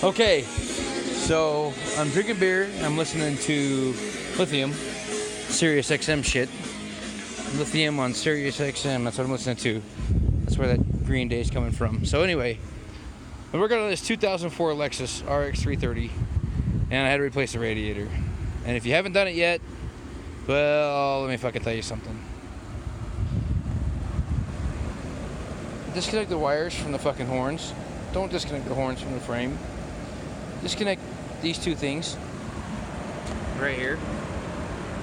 Okay, so I'm drinking beer. I'm listening to Lithium, Sirius XM shit. Lithium on Sirius XM. That's what I'm listening to. That's where that Green Day is coming from. So anyway, I'm working on this 2004 Lexus rx330, and I had to replace the radiator. And if you haven't done it yet, well, let me fucking tell you something. Disconnect the wires from the fucking horns. Don't disconnect the horns from the frame. Disconnect these two things right here.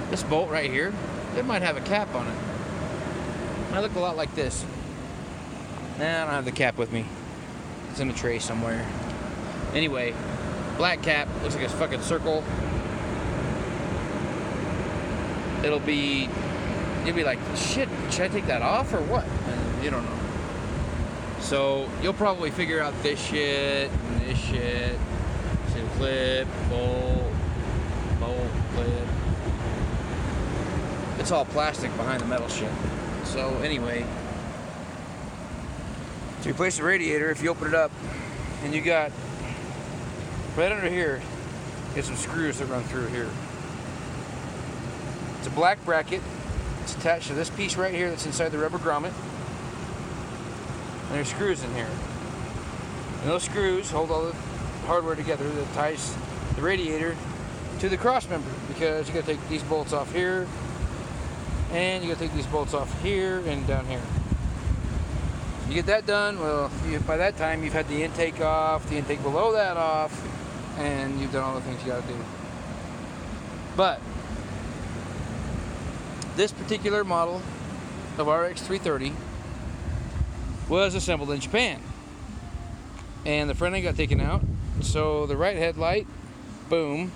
This bolt right here, it might have a cap on it. It might look a lot like this. Nah, I don't have the cap with me. It's in a tray somewhere. Anyway, black cap, looks like a fucking circle. You'll be like, shit, should I take that off or what? And you don't know. So you'll probably figure out this shit and this shit. See the clip, bolt, clip. It's all plastic behind the metal shit. So anyway, to replace the radiator, if you open it up and you got right under here, get some screws that run through here. It's a black bracket. It's attached to this piece right here that's inside the rubber grommet. And there's screws in here. And those screws hold all the hardware together that ties the radiator to the cross member, because you gotta take these bolts off here, and you gotta take these bolts off here and down here. You get that done, well, by that time you've had the intake off, the intake below that off, and you've done all the things you gotta do. But this particular model of rx330 was assembled in Japan, and the front end got taken out, so the right headlight, boom,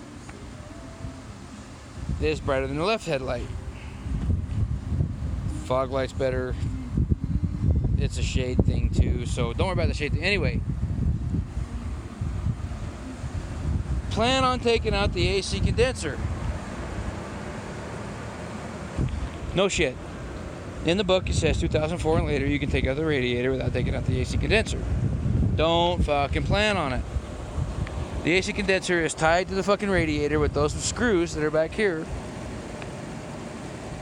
is brighter than the left headlight. Fog light's better. It's a shade thing too, so don't worry about the shade thing. Anyway, plan on taking out the AC condenser. No shit. In the book, it says 2004 and later, you can take out the radiator without taking out the AC condenser. Don't fucking plan on it. The AC condenser is tied to the fucking radiator with those screws that are back here.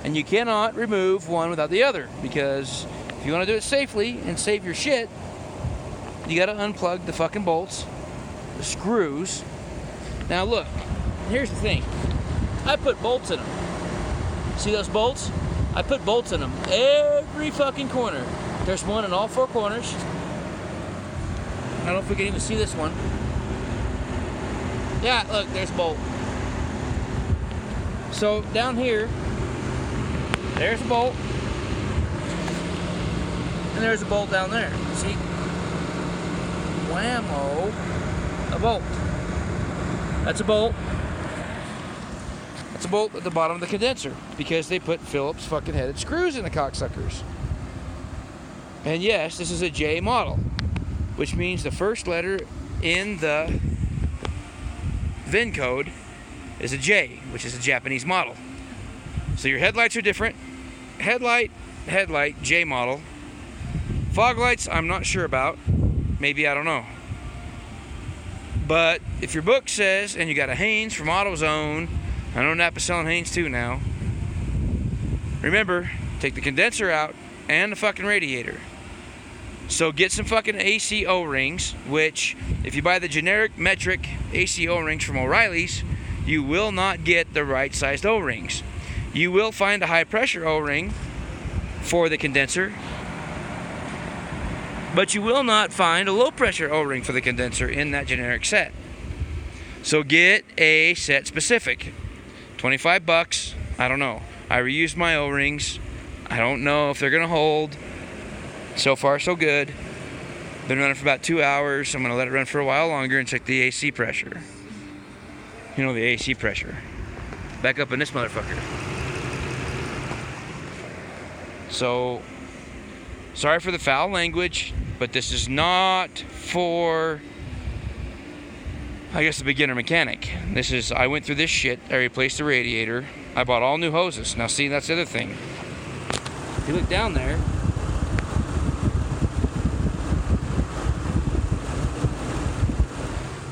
And you cannot remove one without the other, because if you want to do it safely and save your shit, you got to unplug the fucking bolts, the screws. Now look, here's the thing. I put bolts in them. See those bolts? I put bolts in them every fucking corner. There's one in all four corners. I don't know if we can even see this one. Yeah, look, there's a bolt. So down here, there's a bolt. And there's a bolt down there. See? Whammo. A bolt. That's a bolt. That's a bolt at the bottom of the condenser, because they put Phillips fucking headed screws in the cocksuckers. And yes, this is a J model, which means the first letter in the VIN code is a J, which is a Japanese model. So your headlights are different. Headlight, J model. Fog lights, I'm not sure about. Maybe, I don't know. But if your book says, and you got a Haynes from AutoZone, I know Napa's selling Haynes too now. Remember, take the condenser out and the fucking radiator. So get some fucking AC O-rings, which, if you buy the generic metric AC O-rings from O'Reilly's, you will not get the right sized O-rings. You will find a high pressure O-ring for the condenser, but you will not find a low pressure O-ring for the condenser in that generic set. So get a set specific. $25, I don't know. I reused my O-rings. I don't know if they're gonna hold. So far, so good. Been running for about 2 hours. I'm gonna let it run for a while longer and check the AC pressure. You know, the AC pressure. Back up in this motherfucker. So, sorry for the foul language, but this is not for, I guess, the beginner mechanic. This is, I went through this shit. I replaced the radiator. I bought all new hoses. Now see, that's the other thing. If you look down there,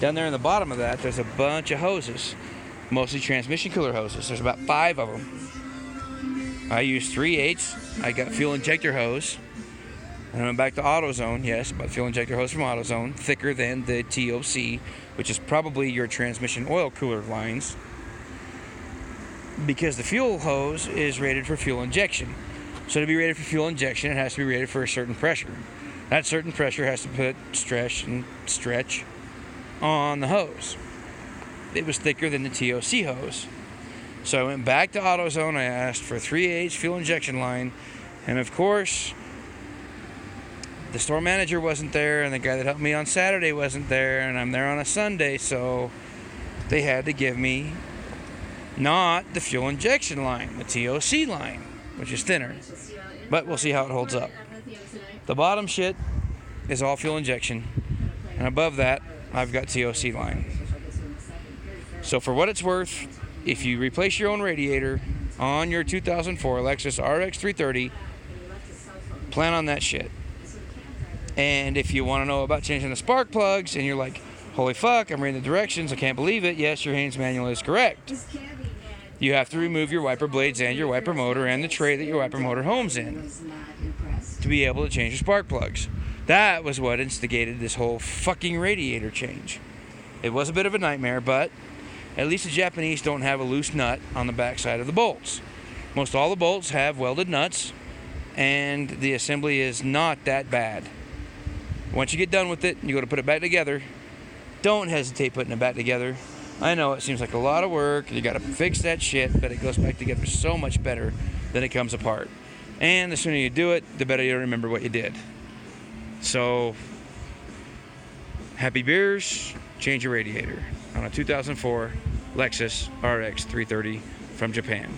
Down there in the bottom of that, there's a bunch of hoses, mostly transmission cooler hoses. There's about 5 of them. I use 3/8. I got fuel injector hose. And I went back to AutoZone, yes, but fuel injector hose from AutoZone, thicker than the TOC, which is probably your transmission oil cooler lines, because the fuel hose is rated for fuel injection. So to be rated for fuel injection, it has to be rated for a certain pressure. That certain pressure has to put stress and stretch on the hose. It was thicker than the TOC hose. So I went back to AutoZone, I asked for 3/8 fuel injection line, and of course, the store manager wasn't there, and the guy that helped me on Saturday wasn't there, and I'm there on a Sunday, so they had to give me not the fuel injection line, the TOC line, which is thinner. But we'll see how it holds up. The bottom shit is all fuel injection, and above that, I've got TOC line. So for what it's worth, if you replace your own radiator on your 2004 Lexus rx330, plan on that shit. And if you want to know about changing the spark plugs and you're like, holy fuck, I'm reading the directions, I can't believe it, yes, your Haynes manual is correct. You have to remove your wiper blades and your wiper motor and the tray that your wiper motor homes in to be able to change your spark plugs. That was what instigated this whole fucking radiator change. It was a bit of a nightmare, but at least the Japanese don't have a loose nut on the backside of the bolts. Most all the bolts have welded nuts, and the assembly is not that bad. Once you get done with it, you go to put it back together, don't hesitate putting it back together. I know it seems like a lot of work, you got to fix that shit, but it goes back together so much better than it comes apart. And the sooner you do it, the better you'll remember what you did. So, happy beers, change your radiator on a 2004 Lexus RX 330 from Japan.